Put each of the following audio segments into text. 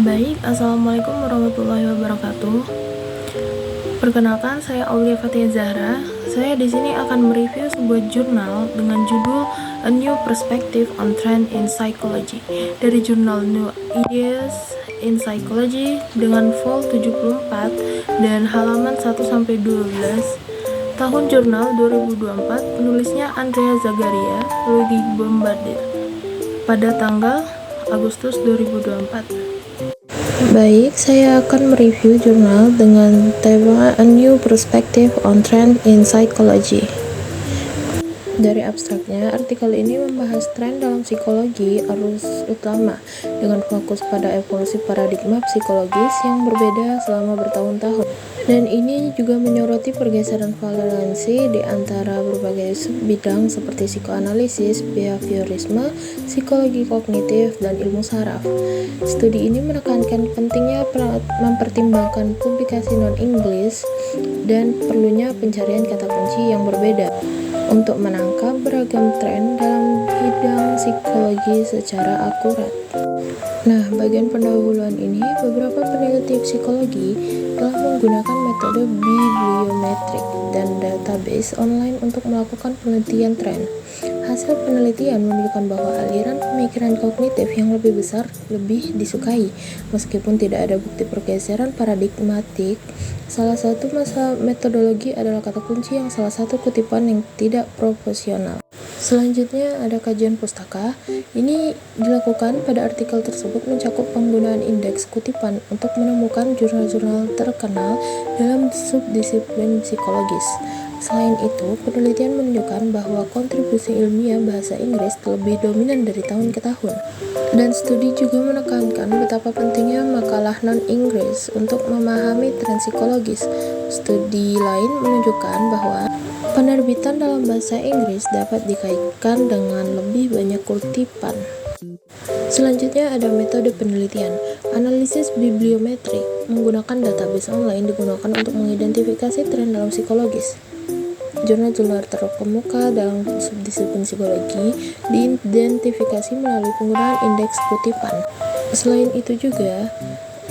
Baik, Assalamualaikum warahmatullahi wabarakatuh. Perkenalkan, saya Aulia Fathia Zahra. Saya di sini akan mereview sebuah jurnal dengan judul A New Perspective on Trend in Psychology dari jurnal New Ideas in Psychology dengan vol 74 dan halaman 1-12. Tahun jurnal 2024, penulisnya Andrea Zagaria, Luigi Bombardier, pada tanggal Agustus 2024. Baik, saya akan mereview jurnal dengan tema A New Perspective on Trend in Psychology. Dari abstraknya, artikel ini membahas tren dalam psikologi arus utama dengan fokus pada evolusi paradigma psikologis yang berbeda selama bertahun-tahun. Dan ini juga menyoroti pergeseran valensi di antara berbagai bidang seperti psikoanalisis, behaviorisme, psikologi kognitif, dan ilmu saraf. Studi ini menekankan pentingnya mempertimbangkan publikasi non-Inggris dan perlunya pencarian kata kunci yang berbeda untuk menangkap beragam tren dalam bidang psikologi secara akurat. Nah, bagian pendahuluan ini, beberapa peneliti psikologi telah menggunakan metode bibliometrik dan database online untuk melakukan penelitian tren. Hasil penelitian menunjukkan bahwa aliran pemikiran kognitif yang lebih besar lebih disukai, meskipun tidak ada bukti pergeseran paradigmatik. Salah satu masalah metodologi adalah kata kunci yang salah satu kutipan yang tidak proporsional. Selanjutnya ada kajian pustaka. Ini dilakukan pada artikel tersebut mencakup penggunaan indeks kutipan untuk menemukan jurnal-jurnal terkenal dalam subdisiplin psikologis. Selain itu, penelitian menunjukkan bahwa kontribusi ilmiah bahasa Inggris lebih dominan dari tahun ke tahun. Dan studi juga menekankan betapa pentingnya makalah non-Inggris untuk memahami tren psikologis. Studi lain menunjukkan bahwa penerbitan dalam bahasa Inggris dapat dikaitkan dengan lebih banyak kutipan. Selanjutnya ada metode penelitian. Analisis bibliometrik menggunakan database online digunakan untuk mengidentifikasi tren dalam psikologis. Jurnal-jurnal terkemuka dalam subdisiplin psikologi diidentifikasi melalui penggunaan indeks kutipan. Selain itu juga,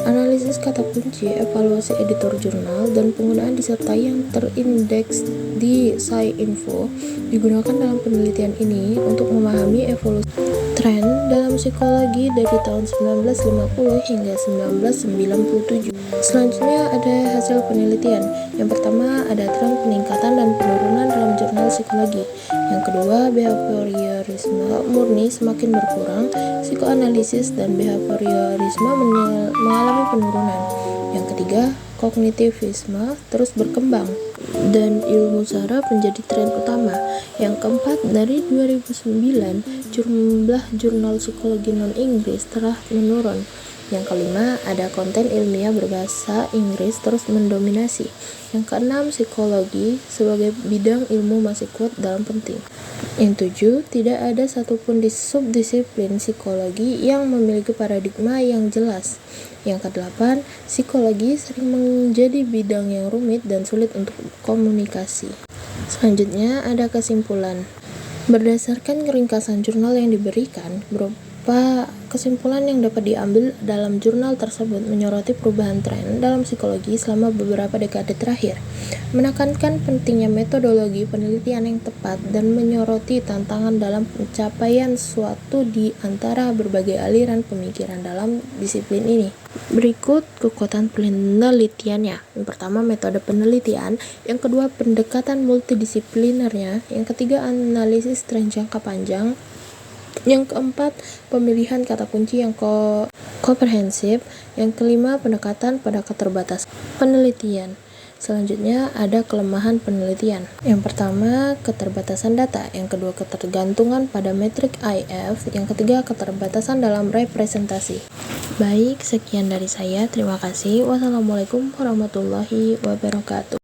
analisis kata kunci, evaluasi editor jurnal, dan penggunaan disertai yang terindeks di PsyInfo digunakan dalam penelitian ini untuk memahami evolusi tren dalam psikologi dari tahun 1950 hingga 1997. Selanjutnya ada hasil penelitian. Yang pertama ada tren peningkatan dan penurunan dalam jurnal psikologi. Yang kedua, behaviorisme murni semakin berkurang, psikoanalisis dan behaviorisme mengalami penurunan. Yang ketiga, kognitivisme terus berkembang dan ilmu saraf menjadi tren utama. Yang keempat, dari 2009 jumlah jurnal psikologi non-Inggris telah menurun. Yang kelima, ada konten ilmiah berbahasa Inggris terus mendominasi. Yang keenam, psikologi sebagai bidang ilmu masih kuat dalam penting. Yang tujuh, tidak ada satupun di subdisiplin psikologi yang memiliki paradigma yang jelas. Yang kedelapan, psikologi sering menjadi bidang yang rumit dan sulit untuk komunikasi. Selanjutnya ada kesimpulan. Berdasarkan ringkasan jurnal yang diberikan, beberapa kesimpulan yang dapat diambil dalam jurnal tersebut menyoroti perubahan tren dalam psikologi selama beberapa dekade terakhir, menekankan pentingnya metodologi penelitian yang tepat, dan menyoroti tantangan dalam pencapaian suatu di antara berbagai aliran pemikiran dalam disiplin ini. Berikut kekuatan penelitiannya. Yang pertama, metode penelitian. Yang kedua, pendekatan multidisiplinernya. Yang ketiga, analisis tren jangka panjang. Yang keempat, pemilihan kata kunci yang komprehensif. Yang kelima, pendekatan pada keterbatasan penelitian. Selanjutnya ada kelemahan penelitian. Yang pertama, keterbatasan data. Yang kedua, ketergantungan pada metrik IF. Yang ketiga, keterbatasan dalam representasi. Baik, sekian dari saya. Terima kasih. Wassalamualaikum warahmatullahi wabarakatuh.